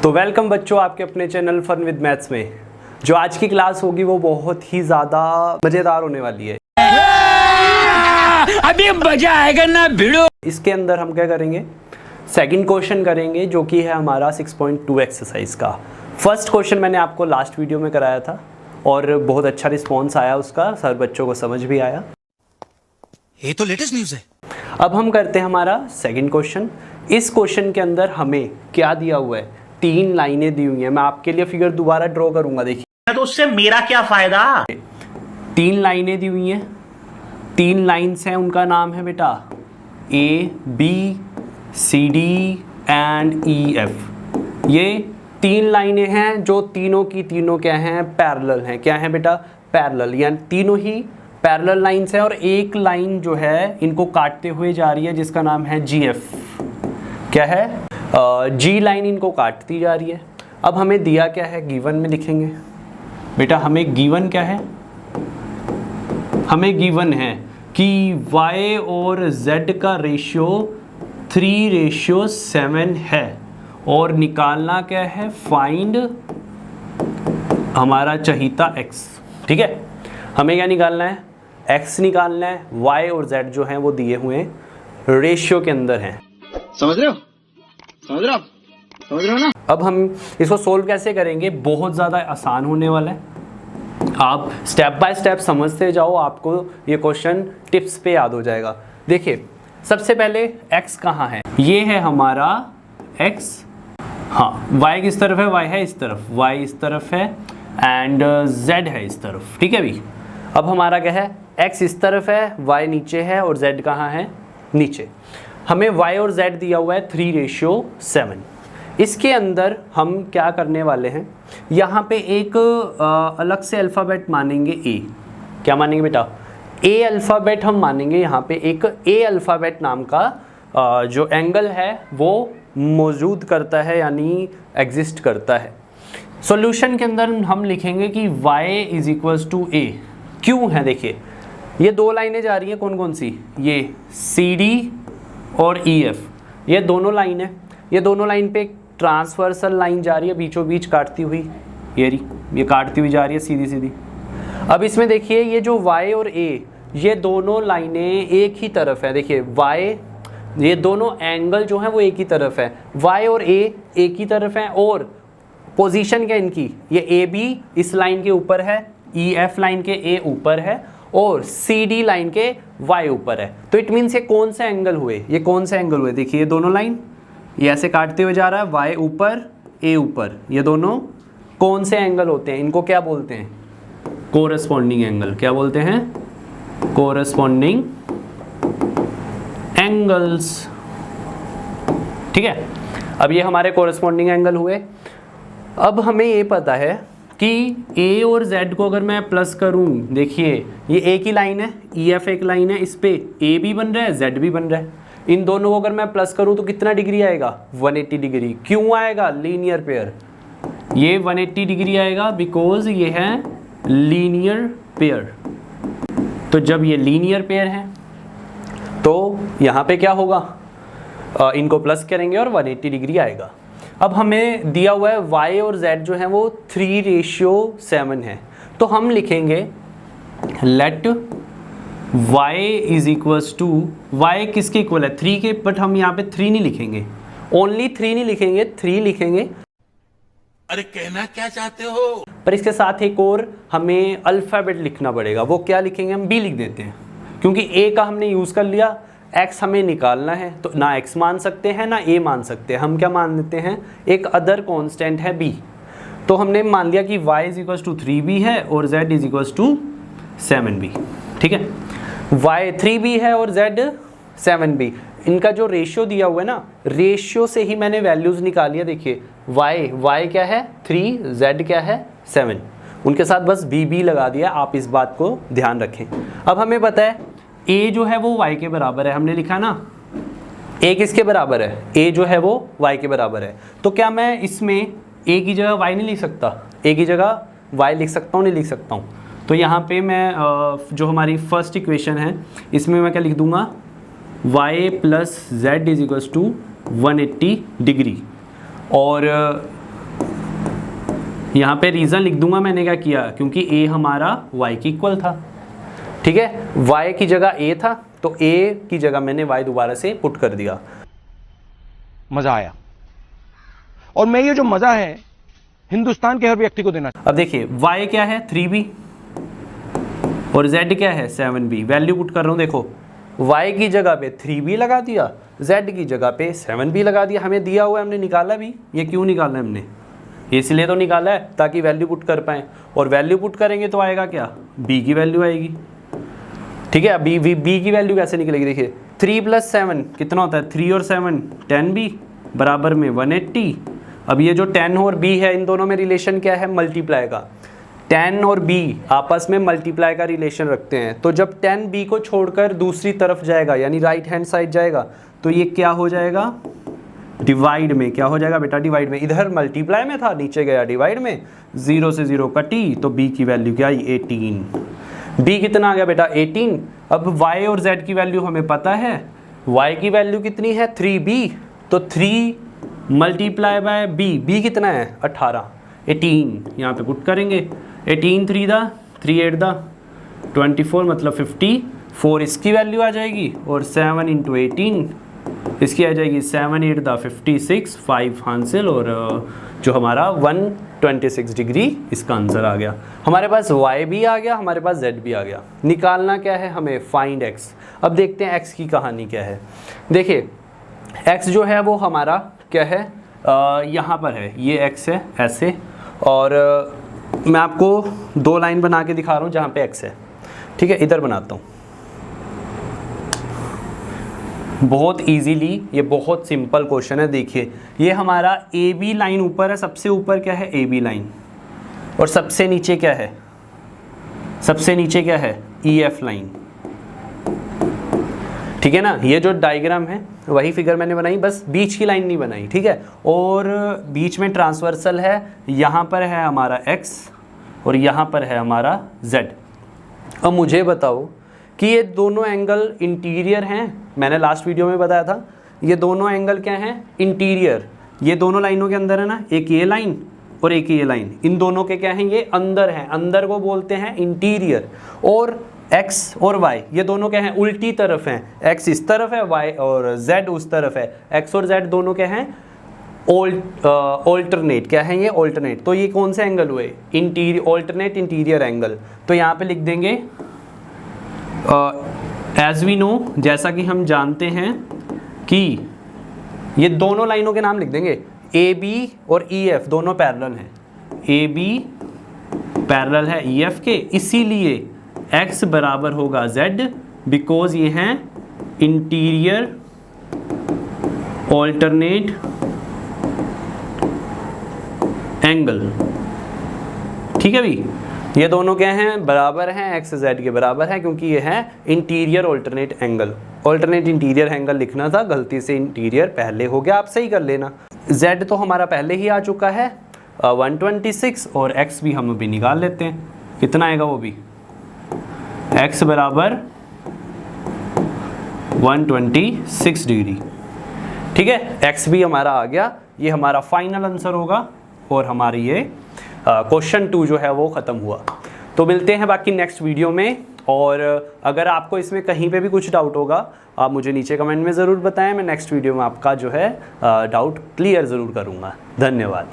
तो वेलकम बच्चों आपके अपने चैनल फन विद मैथ्स में। जो आज की क्लास होगी वो बहुत ही ज़्यादा मज़ेदार होने वाली है। अभी मजा आएगा ना भिड़ो। इसके अंदर हम क्या करेंगे, सेकंड क्वेश्चन करेंगे जो कि है हमारा 6.2 एक्सरसाइज का। फर्स्ट क्वेश्चन मैंने आपको लास्ट वीडियो में कराया था और बहुत अच्छा रिस्पॉन्स आया उसका, सर बच्चों को समझ भी आया। ये तो लेटेस्ट न्यूज़ है। अब हम करते हैं हमारा सेकंड क्वेश्चन। इस क्वेश्चन के अंदर हमें क्या दिया हुआ है, 3 लाइनें दी हुई हैं। मैं आपके लिए फिगर दोबारा ड्रॉ करूंगा, देखिए। तो उससे मेरा क्या फायदा। 3 लाइनें दी हुई हैं, 3 लाइन्स हैं, उनका नाम है बेटा A, B, C, D and E, F। ये 3 लाइनें हैं जो तीनों की तीनों क्या हैं, पैरेलल हैं। क्या है बेटा, पैरेलल, यानी तीनों ही पैरेलल लाइन्स हैं और एक लाइन जो है इनको काटते हुए जा रही है जिसका नाम है GF। क्या है, G लाइन इनको काटती जा रही है। अब हमें दिया क्या है, गिवन में लिखेंगे बेटा। हमें गिवन क्या है, हमें गिवन है कि Y और Z का रेशियो 3:7 है और निकालना क्या है, फाइंड हमारा चहीता X। ठीक है, हमें क्या निकालना है, X निकालना है। Y और Z जो हैं वो दिए हुए रेशियो के अंदर हैं। समझ रहे हो, समझ रहे हो, समझ रहे हो ना। अब हम इसको सोल्व कैसे करेंगे, बहुत ज़्यादा आसान होने वाला है। आप स्टेप बाय स्टेप समझते जाओ, आपको ये क्वेश्चन टिप्स पे याद हो जाएगा। देखिए, सबसे पहले x कहाँ है, ये है हमारा x। हाँ, y किस तरफ है, y है इस तरफ, y इस तरफ है एंड z है इस तरफ। ठीक है भी। अब हमारा क्या है, x इस तरफ है, y नीचे है और z कहाँ है, नीचे। हमें y और z दिया हुआ है 3:7। इसके अंदर हम क्या करने वाले हैं, यहाँ पे एक अलग से अल्फ़ाबेट मानेंगे A। क्या मानेंगे बेटा, A अल्फ़ाबेट हम मानेंगे। यहाँ पे एक A अल्फ़ाबेट नाम का जो एंगल है वो मौजूद करता है, यानी एग्जिस्ट करता है। सॉल्यूशन के अंदर हम लिखेंगे कि y = A। क्यों है, देखिए ये 2 लाइनें जा रही हैं, कौन कौन सी, ये CD और EF, ये दोनों लाइन है। ये दोनों लाइन पे एक ट्रांसवर्सल लाइन जा रही है बीचों बीच काटती हुई, ये काटती हुई जा रही है सीधी सीधी। अब इसमें देखिए ये जो Y और A, ये दोनों लाइनें एक ही तरफ है। देखिए Y, ये दोनों एंगल जो हैं वो एक ही तरफ है, Y और A एक ही तरफ है और पोजीशन क्या इनकी, ये AB इस लाइन के ऊपर है, EF लाइन के A ऊपर है और CD लाइन के Y ऊपर है। तो इट मीन्स ये कौन से एंगल हुए, ये कौन से एंगल हुए, देखिए ये दोनों लाइन ये ऐसे काटते हुए जा रहा है, Y ऊपर A ऊपर, ये दोनों कौन से एंगल होते हैं, इनको क्या बोलते हैं, कोरेस्पॉन्डिंग एंगल। क्या बोलते हैं, कोरेस्पॉन्डिंग एंगल्स। ठीक है, अब ये हमारे कोरेस्पॉन्डिंग एंगल हुए। अब हमें ये पता है कि A और Z को अगर मैं प्लस करूं, देखिए ये एक ही लाइन है, EF एक लाइन है, इस पे A भी बन रहा है, Z भी बन रहा है। इन दोनों को अगर मैं प्लस करूं तो कितना डिग्री आएगा, 180 डिग्री। क्यों आएगा, लीनियर पेयर। ये 180 डिग्री आएगा बिकॉज ये है लीनियर पेयर। तो जब ये लीनियर पेयर है तो यहाँ पे क्या होगा, इनको प्लस करेंगे और 180 डिग्री आएगा। अब हमें दिया हुआ है Y और Z जो है वो 3:7 है, तो हम लिखेंगे लेट y y किसके इक्वल है, 3 के। बट हम यहाँ पे 3 नहीं लिखेंगे, ओनली 3 नहीं लिखेंगे, 3 लिखेंगे। अरे कहना क्या चाहते हो। पर इसके साथ एक और हमें अल्फ़ाबेट लिखना पड़ेगा। वो क्या लिखेंगे, हम B लिख देते हैं, क्योंकि A का हमने यूज़ कर लिया। X हमें निकालना है तो ना X मान सकते हैं ना A मान सकते हैं, हम क्या मान लेते हैं, एक अदर कांस्टेंट है B। तो हमने मान लिया कि y = 3B है और z = 7B। ठीक है, y 3B है और z 7B। इनका जो रेशियो दिया हुआ है ना, रेशियो से ही मैंने वैल्यूज़ निकाली है। देखिए y क्या है 3, z क्या है 7, उनके साथ बस b लगा दिया। आप इस बात को ध्यान रखें। अब हमें पता है a जो है वो y के बराबर है, हमने लिखा ना, a किसके बराबर है, a जो है वो y के बराबर है। तो क्या मैं इसमें a की जगह y नहीं लिख सकता, a की जगह y लिख सकता हूँ, नहीं लिख सकता हूँ। तो यहाँ पे मैं जो हमारी फर्स्ट इक्वेशन है इसमें मैं क्या लिख दूंगा, y + z = 180 डिग्री। और यहाँ पे रीज़न लिख दूंगा मैंने क्या किया, क्योंकि a हमारा y की इक्वल था, ठीक है। y की जगह a था तो a की जगह मैंने y दोबारा से पुट कर दिया। मजा आया, और मैं ये जो मजा है हिंदुस्तान के हर व्यक्ति को देना। अब देखिए y क्या है 3b और z क्या है 7b। वैल्यू पुट कर रहा हूँ, देखो y की जगह पे 3b लगा दिया, z की जगह पे 7b लगा दिया। हमें दिया हुआ है, हमने निकाला भी। ये क्यों निकाला है हमने, इसलिए तो निकाला है ताकि वैल्यू पुट कर पाएँ, और वैल्यू पुट करेंगे तो आएगा क्या, b की वैल्यू आएगी, ठीक है। अभी b की वैल्यू कैसे निकलेगी, देखिए 3 + 7 कितना होता है, 3 और 7 10b बराबर में 180। अब ये जो 10 और b है, इन दोनों में रिलेशन क्या है, मल्टीप्लाई का। 10 और b आपस में मल्टीप्लाई का रिलेशन रखते हैं, तो जब 10 b को छोड़कर दूसरी तरफ जाएगा, यानी राइट हैंड साइड जाएगा, तो ये क्या हो जाएगा, डिवाइड में। क्या हो जाएगा बेटा, डिवाइड में। इधर मल्टीप्लाई में था, नीचे गया डिवाइड में, 0 से 0 कटी, तो b की वैल्यू क्या आई 18। b कितना आ गया बेटा 18। अब y और z की वैल्यू हमें पता है, y की वैल्यू कितनी है 3b, तो 3 मल्टीप्लाई बाय b कितना है 18, 18 यहाँ पे पुट करेंगे। 18 3 दा 3 8 दा 24, मतलब 54 इसकी वैल्यू आ जाएगी, और 7 × 18 इसकी आ जाएगी 7 8 दा 56, 5 हासिल, और जो हमारा 126 डिग्री इसका आंसर आ गया। हमारे पास y भी आ गया, हमारे पास z भी आ गया। निकालना क्या है हमें, फाइंड x। अब देखते हैं x की कहानी क्या है। देखिए x जो है वो हमारा क्या है, यहाँ पर है, ये x है ऐसे, और मैं आपको 2 लाइन बना के दिखा रहा हूँ जहाँ पे x है, ठीक है। इधर बनाता हूँ, बहुत इजीली, ये बहुत सिंपल क्वेश्चन है। देखिए ये हमारा ए बी लाइन ऊपर है, सबसे ऊपर क्या है ए बी लाइन, और सबसे नीचे क्या है, सबसे नीचे क्या है ई एफ लाइन, ठीक है ना। ये जो डायग्राम है वही फिगर मैंने बनाई, बस बीच की लाइन नहीं बनाई, ठीक है। और बीच में ट्रांसवर्सल है, यहाँ पर है हमारा x और यहाँ पर है हमारा z। अब मुझे बताओ कि ये दोनों एंगल इंटीरियर हैं। मैंने लास्ट वीडियो में बताया था, ये दोनों एंगल क्या हैं, इंटीरियर। ये दोनों लाइनों के अंदर है ना, एक ये लाइन और एक ये लाइन, इन दोनों के क्या हैं, ये अंदर हैं, अंदर को बोलते हैं इंटीरियर। और x और y ये दोनों क्या हैं, उल्टी तरफ हैं, x इस तरफ है y और z उस तरफ है। x और z दोनों क्या हैं, ऑल्टरनेट, क्या है ये, ऑल्टरनेट। तो ये कौन से एंगल हुए, इंटीरियर, ऑल्टरनेट इंटीरियर एंगल। तो यहाँ पे लिख देंगे एज वी नो, जैसा कि हम जानते हैं कि ये दोनों लाइनों के नाम लिख देंगे, ए बी और ई एफ दोनों पैरेलल हैं, ए बी पैरेलल है ई एफ के, इसीलिए x बराबर होगा z, बिकॉज ये हैं इंटीरियर ऑल्टरनेट एंगल, ठीक है भी। ये दोनों क्या हैं, बराबर हैं, x z के बराबर है, क्योंकि ये है interior alternate angle. Alternate interior angle लिखना था, गलती से इंटीरियर पहले हो गया, आप सही कर लेना। z तो हमारा पहले ही आ चुका है 126, और x भी हम अभी निकाल लेते हैं, कितना आएगा वो भी, x बराबर 126 डिग्री, ठीक है। x भी हमारा आ गया, ये हमारा फाइनल आंसर होगा, और हमारी ये क्वेश्चन 2 जो है वो ख़त्म हुआ। तो मिलते हैं बाकी नेक्स्ट वीडियो में, और अगर आपको इसमें कहीं पे भी कुछ डाउट होगा आप मुझे नीचे कमेंट में ज़रूर बताएं, मैं नेक्स्ट वीडियो में आपका जो है डाउट क्लियर ज़रूर करूँगा। धन्यवाद।